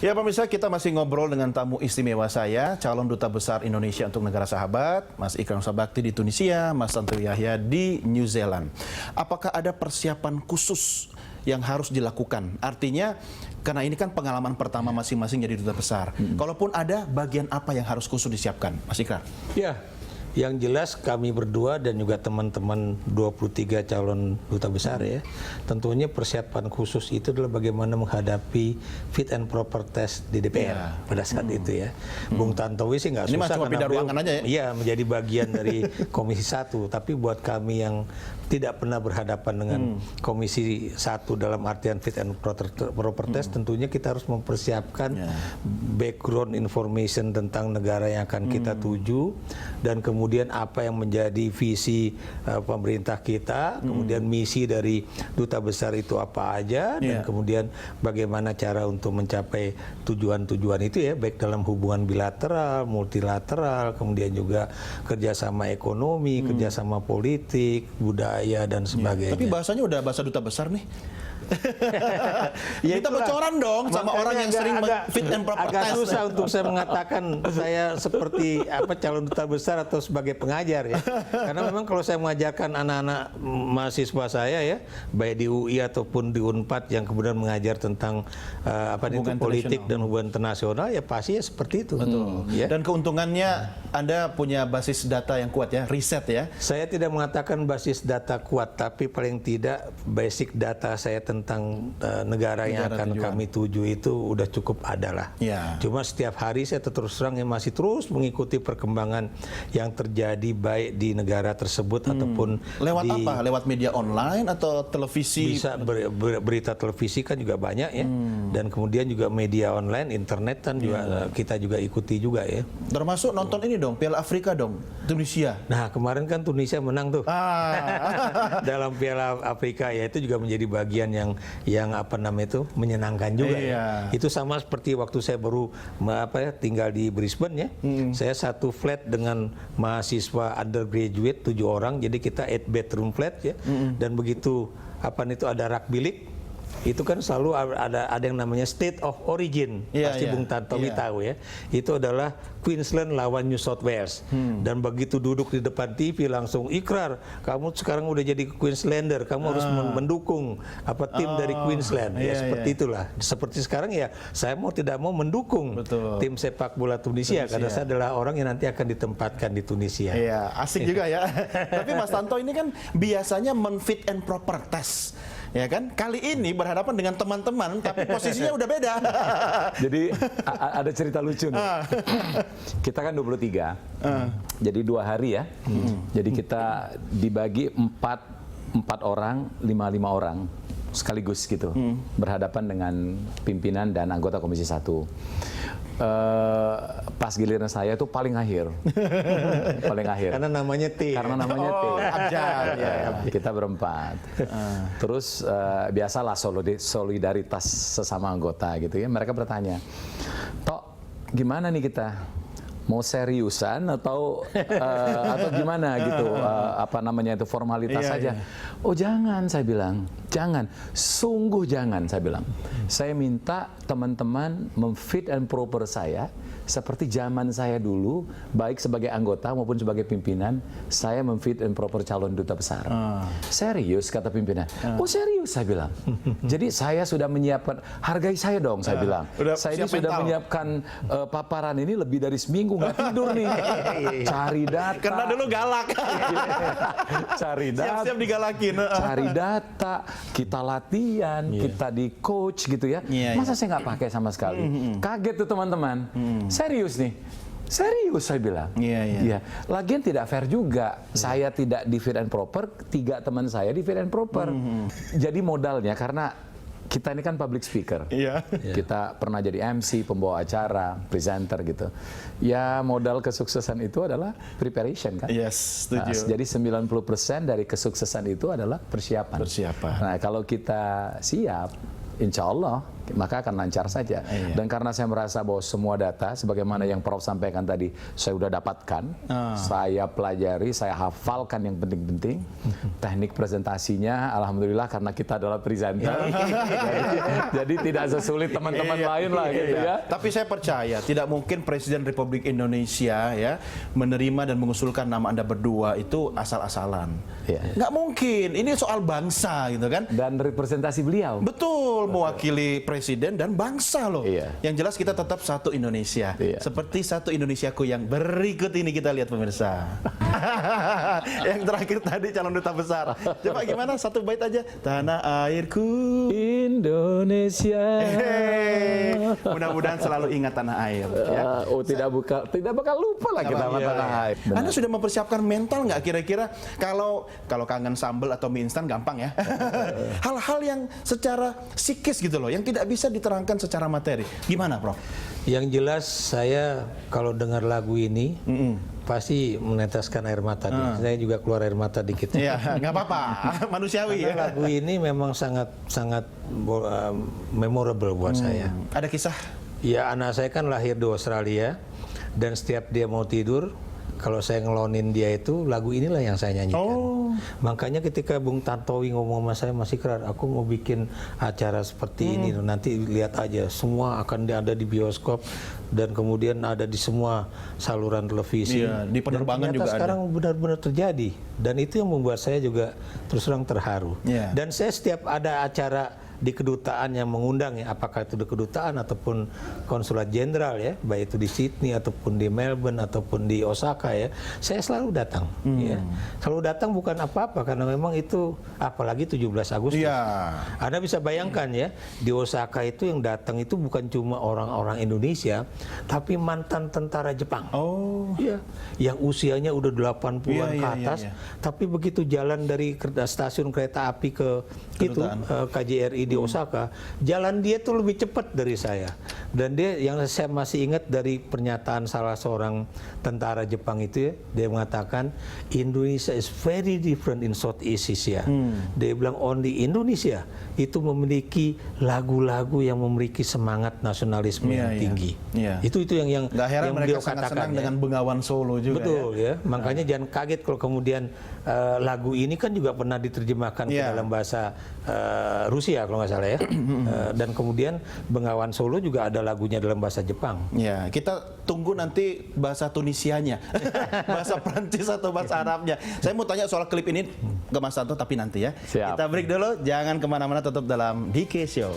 Ya pemirsa, kita masih ngobrol dengan tamu istimewa saya, calon duta besar Indonesia untuk negara sahabat, Mas Ikram Sabakti di Tunisia, Mas Tantowi Yahya di New Zealand. Apakah ada persiapan khusus yang harus dilakukan? Artinya, karena ini kan pengalaman pertama masing-masing jadi duta besar. Kalaupun ada, bagian apa yang harus khusus disiapkan, Mas Ikram? Ya, yang jelas kami berdua dan juga teman-teman 23 calon duta besar ya, tentunya persiapan khusus itu adalah bagaimana menghadapi fit and proper test di DPR pada saat itu ya. Bung Tantowi sih nggak susah cuma pindah ruangan aja ya? Iya, menjadi bagian dari Komisi 1, tapi buat kami yang tidak pernah berhadapan dengan Komisi 1 dalam artian fit and proper test, tentunya kita harus mempersiapkan background information tentang negara yang akan kita tuju, dan kemudian apa yang menjadi visi pemerintah kita, kemudian misi dari duta besar itu apa aja, dan kemudian bagaimana cara untuk mencapai tujuan-tujuan itu ya, baik dalam hubungan bilateral, multilateral, kemudian juga kerjasama ekonomi, kerjasama politik, budaya, dan sebagainya. Tapi bahasanya udah bahasa duta besar nih. Ya, kita bocoran dong sama orang yang sering fit and proper test. Agak susah untuk saya mengatakan saya seperti calon duta besar atau sebagai pengajar ya. Karena memang kalau saya mengajarkan anak-anak mahasiswa saya ya, baik di UI ataupun di Unpad yang kemudian mengajar tentang politik dan hubungan internasional, ya pasti ya seperti itu. Betul. Ya. Dan keuntungannya Anda punya basis data yang kuat ya, riset ya. Saya tidak mengatakan basis data kuat, tapi paling tidak basic data saya tentang negara yang akan kami tuju itu udah cukup ada lah. Ya. Cuma setiap hari saya terus terang masih terus mengikuti perkembangan yang terjadi baik di negara tersebut ataupun lewat apa? Lewat media online atau televisi? Bisa berita televisi kan juga banyak ya. Dan kemudian juga media online, internet kan juga kita juga ikuti juga ya. Termasuk nonton ini dong, Piala Afrika dong, Tunisia. Nah, kemarin kan Tunisia menang tuh. Dalam Piala Afrika ya, itu juga menjadi bagian yang apa namanya itu menyenangkan juga ya. Itu sama seperti waktu saya baru tinggal di Brisbane ya. Saya satu flat dengan mahasiswa undergraduate 7 orang, jadi kita 8 bedroom flat ya. Dan begitu ada rugby league, itu kan selalu ada yang namanya state of origin, pasti Bung Tantowi tahu ya. Itu adalah Queensland lawan New South Wales. Dan begitu duduk di depan TV langsung ikrar, kamu sekarang udah jadi Queenslander, kamu harus mendukung tim dari Queensland. Seperti itulah. Seperti sekarang ya, saya mau tidak mau mendukung tim sepak bola Tunisia karena saya adalah orang yang nanti akan ditempatkan di Tunisia. Iya, asik juga ya. Tapi Mas Tanto ini kan biasanya men-fit and proper test. Ya kan, kali ini berhadapan dengan teman-teman, tapi posisinya udah beda. Jadi ada cerita lucu nih. Kita kan 23, jadi 2 hari ya. Jadi kita dibagi 4 orang, 5 orang sekaligus gitu, berhadapan dengan pimpinan dan anggota Komisi 1. Pas giliran saya tuh paling akhir. Paling akhir. Karena namanya T. Karena namanya T. Kita berempat. Terus biasalah solidaritas sesama anggota gitu ya. Mereka bertanya, "Tok, gimana nih kita? Mau seriusan atau gimana gitu, formalitas saja?" Oh jangan, saya bilang, jangan, sungguh jangan, saya bilang. Saya minta teman-teman memfit and proper saya seperti zaman saya dulu, baik sebagai anggota maupun sebagai pimpinan, saya memfit and proper calon duta besar. Serius, kata pimpinan. Oh serius, saya bilang. Jadi saya sudah menyiapkan, hargai saya dong, saya bilang. Saya ini sudah menyiapkan paparan ini lebih dari seminggu, nggak tidur nih. Cari data. Karena dulu galak. Cari data. Siap-siap digalakin. Cari data, kita latihan, kita di coach gitu ya. Masa saya nggak pakai sama sekali? Kaget tuh teman-teman. Serius nih. Serius, saya bilang. Lagian tidak fair juga. Saya tidak di fit and proper, 3 teman saya di fit and proper. Jadi modalnya karena kita ini kan public speaker. Kita pernah jadi MC, pembawa acara, presenter gitu. Ya modal kesuksesan itu adalah preparation kan. Setuju. Nah, jadi 90% dari kesuksesan itu adalah persiapan. Nah kalau kita siap, insya Allah maka akan lancar saja. Dan karena saya merasa bahwa semua data, sebagaimana yang Prof sampaikan tadi, saya sudah dapatkan, saya pelajari, saya hafalkan yang penting-penting. Teknik presentasinya, alhamdulillah karena kita adalah presenter, jadi tidak sesulit teman-teman lain lah gitu ya. Tapi saya percaya tidak mungkin Presiden Republik Indonesia ya menerima dan mengusulkan nama Anda berdua itu asal-asalan. Nggak mungkin. Ini soal bangsa gitu kan. Dan representasi beliau. Betul, mewakili presiden dan bangsa loh. Yang jelas kita tetap satu Indonesia. Seperti satu Indonesiaku yang berikut ini kita lihat pemirsa. Yang terakhir tadi calon duta besar. Coba gimana satu bait aja. Tanah airku Indonesia. Mudah-mudahan selalu ingat tanah air. Ya. Tidak bakal lupa lah kita sama tanah air. Anda sudah mempersiapkan mental nggak kira-kira kalau kangen sambal atau mie instan gampang ya. Hal-hal yang secara psikis gitu loh, yang tidak bisa diterangkan secara materi. Gimana, Prof? Yang jelas saya kalau dengar lagu ini pasti meneteskan air mata. Saya juga keluar air mata dikit. Iya, nggak apa-apa, manusiawi ya. Lagu ini memang sangat memorable buat saya. Ada kisah? Ya, anak saya kan lahir di Australia dan setiap dia mau tidur, kalau saya ngelonin dia itu lagu inilah yang saya nyanyikan. Makanya ketika Bung Tantowi ngomong sama saya, Mas Ikrar, aku mau bikin acara seperti ini, nanti lihat aja, semua akan ada di bioskop dan kemudian ada di semua saluran televisi. Di penerbangan juga ada. Sekarang benar-benar terjadi dan itu yang membuat saya juga terus terang terharu. Dan saya setiap ada acara di kedutaan yang mengundang ya, apakah itu di kedutaan ataupun konsulat jenderal ya, baik itu di Sydney ataupun di Melbourne ataupun di Osaka ya, saya selalu datang. Ya. Selalu datang bukan apa-apa karena memang itu apalagi 17 Agustus. Anda bisa bayangkan ya, di Osaka itu yang datang itu bukan cuma orang-orang Indonesia, tapi mantan tentara Jepang. Ya, yang usianya udah 80-an ke atas, tapi begitu jalan dari stasiun kereta api ke KJRI di Osaka, jalan dia tuh lebih cepat dari saya. Dan dia, yang saya masih ingat dari pernyataan salah seorang tentara Jepang itu ya, dia mengatakan Indonesia is very different in Southeast Asia. Dia bilang only Indonesia itu memiliki lagu-lagu yang memiliki semangat nasionalisme yang tinggi. Itu yang nggak heran mereka beliau sangat katakan senang dengan Bengawan Solo juga. Betul ya. Makanya jangan kaget kalau kemudian lagu ini kan juga pernah diterjemahkan ke dalam bahasa Rusia kalau nggak salah ya. Dan kemudian Bengawan Solo juga ada lagunya dalam bahasa Jepang. Ya, kita tunggu nanti bahasa Tunisianya, bahasa Prancis atau bahasa Arabnya. Saya mau tanya soal klip ini ke Mas Tanto tapi nanti ya. Siap. Kita break dulu, jangan kemana-mana, tetap dalam DK Show.